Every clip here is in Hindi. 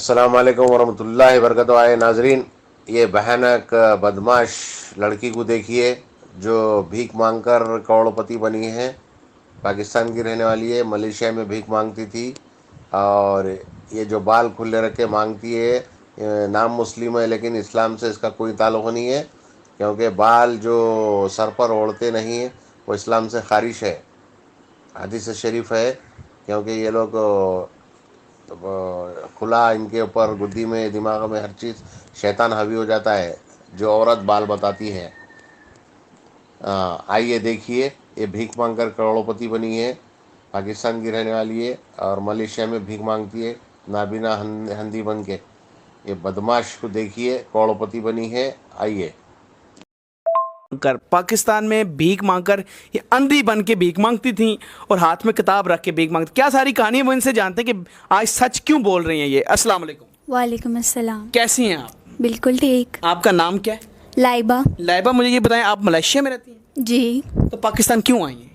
अस्सलाम वालेकुम वरहमतुल्लाहि वबरकातुहू। आए नाजरीन, ये भयानक बदमाश लड़की को देखिए जो भीख मांगकर करोड़पति बनी है। पाकिस्तान की रहने वाली है, मलेशिया में भीख मांगती थी। और ये जो बाल खुले रख के मांगती है, नाम मुस्लिम है लेकिन इस्लाम से इसका कोई ताल्लुक़ नहीं है, क्योंकि बाल जो सर पर ओढ़ते नहीं है वो इस्लाम से खारिज है, हदीस शरीफ है। क्योंकि ये लोग खुला इनके ऊपर गुद्दी में दिमाग में हर चीज़ शैतान हावी हो जाता है जो औरत बाल बताती है। आइए देखिए, ये भीख मांगकर करोड़पति बनी है, पाकिस्तान की रहने वाली है और मलेशिया में भीख मांगती है नाबीना हंदी बन के। ये बदमाश को देखिए, करोड़पति बनी है। आइए। कर पाकिस्तान में भीख मांगकर ये अंधी बन के भीख मांगती थी और हाथ में किताब रख के भीख मांगती। क्या सारी कहानी है वो इनसे जानते हैं कि आज सच क्यों बोल रही हैं ये। अस्सलाम वालेकुम। वालेकुम अस्सलाम। कैसी हैं आप? बिल्कुल ठीक। आपका नाम क्या है? लाइबा। लाइबा, मुझे ये बताएं, आप मलेशिया में रहती हैं? जी। तो पाकिस्तान क्यों आई हैं?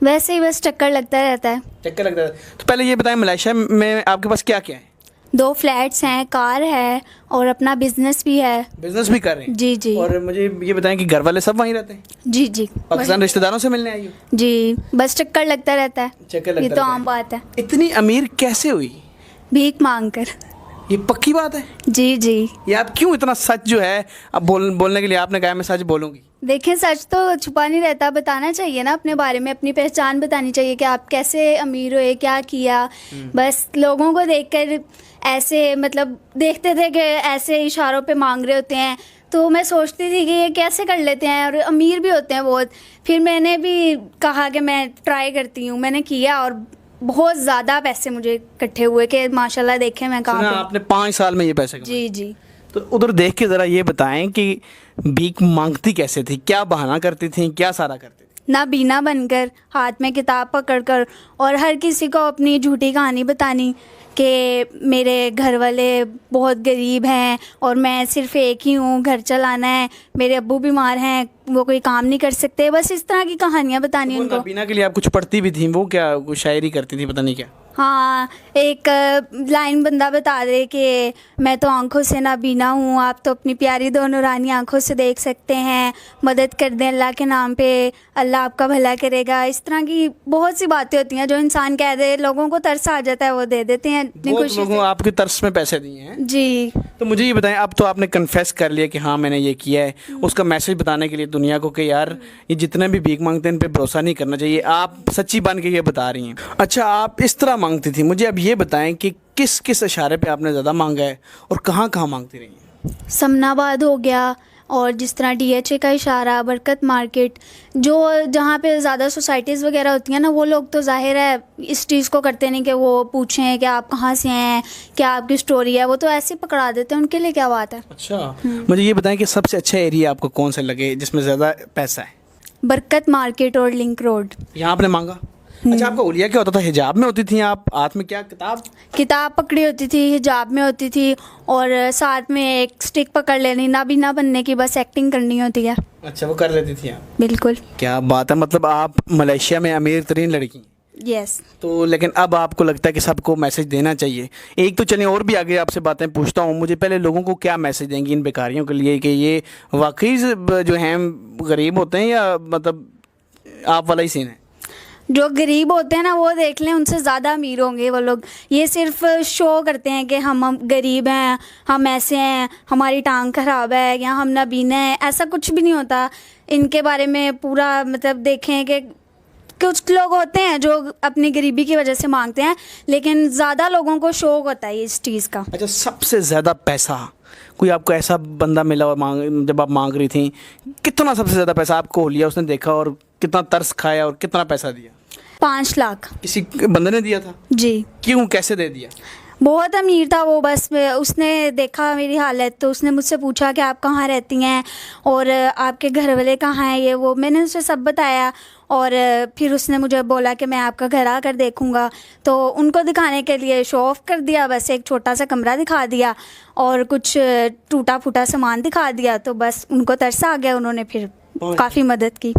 वैसे ही बस चक्कर लगता रहता है। चक्कर लगता है। तो पहले ये बताएं, मलेशिया में आपके पास क्या क्या है? 2 फ्लैट्स हैं, कार है और अपना बिजनेस भी है। बिजनेस भी कर रहे हैं? जी जी। और मुझे ये बताएं कि घर वाले सब वहीं रहते हैं? जी जी। पाकिस्तान रिश्तेदारों से मिलने आई हो? जी, बस चक्कर लगता रहता है। चक्कर लगता ये तो रहता है। आम बात है। इतनी अमीर कैसे हुई? भीख मांग कर। ये पक्की बात है? जी जी। ये आप क्यों इतना सच जो है अब बोलने के लिए आपने कहा मैं सच बोलूंगी? देखें, सच तो छुपा नहीं रहता, बताना चाहिए ना अपने बारे में, अपनी पहचान बतानी चाहिए कि आप कैसे अमीर हुए, क्या किया। बस लोगों को देखकर ऐसे मतलब देखते थे कि ऐसे इशारों पे मांग रहे होते हैं, तो मैं सोचती थी कि ये कैसे कर लेते हैं और अमीर भी होते हैं बहुत। फिर मैंने भी कहा कि मैं ट्राई करती हूँ, मैंने किया और बहुत ज़्यादा पैसे मुझे इकट्ठे हुए कि माशाल्लाह देखें मैं कहाँ पे। आपने 5 साल में ये पैसे कमाए? जी जी। तो उधर देख के ज़रा ये बताएं कि भीख मांगती कैसे थी, क्या बहाना करती थी, क्या सारा करती थी? ना बीना बनकर, हाथ में किताब पकड़कर और हर किसी को अपनी झूठी कहानी बतानी कि मेरे घर वाले बहुत गरीब हैं और मैं सिर्फ एक ही हूँ, घर चलाना है, मेरे अब्बू बीमार हैं, वो कोई काम नहीं कर सकते। बस इस तरह की कहानियाँ बतानी वो उनको। नबीना के लिए आप कुछ पढ़ती भी थी? वो क्या वो शायरी करती थी, पता नहीं क्या? हाँ, एक लाइन बंदा बता दे कि मैं तो आंखों से नाबीना हूँ, आप तो अपनी प्यारी दो नूरानी आंखों से देख सकते हैं, मदद कर दें अल्लाह के नाम पे, अल्लाह आपका भला करेगा। इस तरह की बहुत सी बातें होती हैं जो इंसान कह दे, लोगों को तरस आ जाता है, वो दे देते हैं इतनी बहुत खुशी लोगों से। आपके तरस में पैसे दिए हैं? जी। तो मुझे ये बताएं, अब तो आपने कन्फेस कर लिया कि हाँ मैंने ये किया है, उसका मैसेज बताने के लिए दुनिया को कि यार ये जितने भी भीख मांगते हैं इन पे भरोसा नहीं करना चाहिए, आप सच्ची बन के ये बता रही हैं। अच्छा, आप इस तरह मांगती थी, मुझे अब ये बताएं कि किस किस इशारे पे आपने ज़्यादा मांगा है और कहाँ कहाँ मांगती रही हैं? समनाबाद हो गया और जिस तरह DHA का इशारा, बरकत मार्केट, जो जहाँ पे ज़्यादा सोसाइटीज़ वगैरह होती हैं ना, वो लोग तो जाहिर है इस चीज़ को करते नहीं कि वो पूछें कि आप कहाँ से हैं, क्या आपकी स्टोरी है, वो तो ऐसे ही पकड़ा देते हैं, उनके लिए क्या बात है। अच्छा, मुझे ये बताएं कि सबसे अच्छा एरिया आपको कौन सा लगे जिसमें ज़्यादा पैसा है? बरकत मार्केट और लिंक रोड। यहाँ आपने मांगा? अच्छा, आपका हुलिया क्या होता था? हिजाब में होती थी आप? हाथ में क्या किताब पकड़ी होती थी, हिजाब में होती थी और साथ में एक स्टिक पकड़ लेनी, नाबीना बनने की बस एक्टिंग करनी होती है। अच्छा, वो कर लेती थी आप? बिल्कुल। क्या बात है, मतलब आप मलेशिया में अमीर तरीन लड़की हैं। यस। तो लेकिन अब आपको लगता है कि सबको मैसेज देना चाहिए। एक तो चलें और भी आगे आपसे बातें पूछता हूँ, मुझे पहले लोगों को क्या मैसेज देंगी इन बेकारियों के लिए कि ये वाकई जो हैं गरीब होते हैं या मतलब आप वाला ही सीन है? जो गरीब होते हैं ना, वो देख लें, उनसे ज़्यादा अमीर होंगे वो लोग। ये सिर्फ शो करते हैं कि हम गरीब हैं, हम ऐसे हैं, हमारी टांग खराब है या हम नाबीना हैं, ऐसा कुछ भी नहीं होता। इनके बारे में पूरा मतलब देखें कि कुछ लोग होते हैं जो अपनी गरीबी की वजह से मांगते हैं, लेकिन ज़्यादा लोगों को शौक होता है इस चीज़ का। अच्छा, सबसे ज़्यादा पैसा कोई आपको ऐसा बंदा मिला और जब आप मांग रही थी, कितना सबसे ज़्यादा पैसा आपको लिया उसने देखा और कितना तरस खाया और कितना पैसा दिया? 5 लाख। किसी बंदे ने दिया था? जी। क्यों, कैसे दे दिया? बहुत अमीर था वो, बस उसने देखा मेरी हालत तो उसने मुझसे पूछा कि आप कहाँ रहती हैं और आपके घर वाले कहाँ हैं, ये वो मैंने उसे सब बताया और फिर उसने मुझे बोला कि मैं आपका घर आकर देखूंगा। तो उनको दिखाने के लिए शो ऑफ कर दिया, बस एक छोटा सा कमरा दिखा दिया और कुछ टूटा फूटा सामान दिखा दिया, तो बस उनको तरस आ गया, उन्होंने फिर काफ़ी मदद की।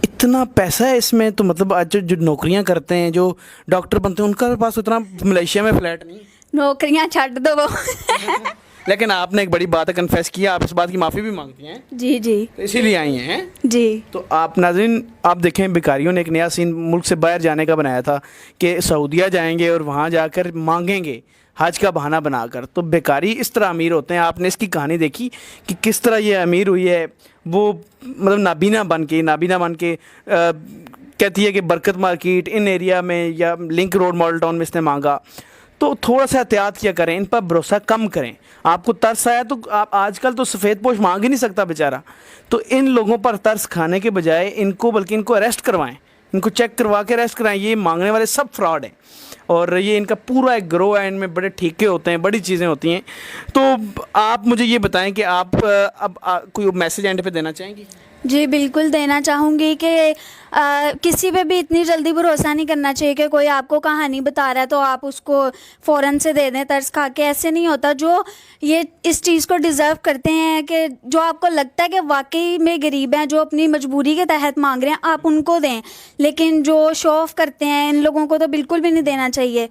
इतना पैसा है इसमें? तो मतलब आज जो नौकरियां करते हैं, जो डॉक्टर बनते हैं, उनका पास उतना मलेशिया में फ्लैट नहीं? नौकरियां छੱਡ दो। लेकिन आपने एक बड़ी बात कन्फेस किया, आप इस बात की माफ़ी भी मांगती हैं, जी जी तो इसीलिए आई हैं। जी। तो आप नाज़रीन आप देखें, भिखारियों ने एक नया सीन मुल्क से बाहर जाने का बनाया था कि सऊदीया जाएंगे और वहाँ जाकर मांगेंगे हज का बहाना बनाकर। तो भिखारी इस तरह अमीर होते हैं। आपने इसकी कहानी देखी कि किस तरह ये अमीर हुई है। वो मतलब नाबीना बन के कहती है कि बरकत मार्केट इन एरिया में या लिंक रोड मॉडल टाउन में इसने मांगा। तो थोड़ा सा एहतियात किया करें, इन पर भरोसा कम करें। आपको तरस आया तो आप आजकल तो सफ़ेद पोश मांग ही नहीं सकता बेचारा। तो इन लोगों पर तरस खाने के बजाय बल्कि इनको अरेस्ट करवाएं, इनको चेक करवा के अरेस्ट कराएं। ये मांगने वाले सब फ्रॉड हैं और ये इनका पूरा एक ग्रो है, इनमें बड़े ठेके होते हैं, बड़ी चीज़ें होती हैं। तो आप मुझे ये बताएं कि आप अब कोई मैसेज एंड पे देना चाहेंगी? जी बिल्कुल देना चाहूँगी कि किसी पे भी इतनी जल्दी भरोसा नहीं करना चाहिए कि कोई आपको कहानी बता रहा है तो आप उसको फ़ौरन से दे दें तरस खा के। ऐसे नहीं होता। जो ये इस चीज़ को डिज़र्व करते हैं कि जो आपको लगता है कि वाकई में गरीब हैं, जो अपनी मजबूरी के तहत मांग रहे हैं, आप उनको दें। लेकिन जो शो ऑफ़ करते हैं इन लोगों को तो बिल्कुल भी नहीं देना चाहिए।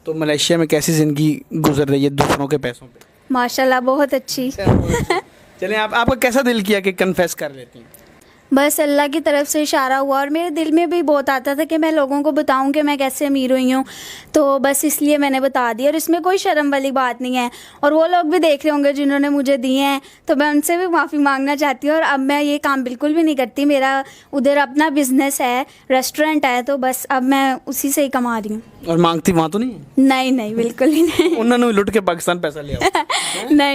तो मलेशिया में कैसी ज़िंदगी गुजर रही है दूसरों के पैसों पे? माशाल्लाह बहुत अच्छी। चलें, आपका कैसा दिल किया कि कन्फेस कर लेती हैं? बस अल्लाह की तरफ से इशारा हुआ और मेरे दिल में भी बहुत आता था कि मैं लोगों को बताऊं कि मैं कैसे अमीर हुई हूं। तो बस इसलिए मैंने बता दिया और इसमें कोई शर्म वाली बात नहीं है। और वो लोग भी देख रहे होंगे जिन्होंने मुझे दिए हैं, तो मैं उनसे भी माफ़ी मांगना चाहती हूँ। और अब मैं ये काम बिल्कुल भी नहीं करती। मेरा उधर अपना बिजनेस है, रेस्टोरेंट है, तो बस अब मैं उसी से ही कमा रही हूँ। और मांगती वहाँ तो नहीं है? नहीं नहीं बिल्कुल ही नहीं। उन्होंने लुट के पाकिस्तान पैसा लिया? नहीं।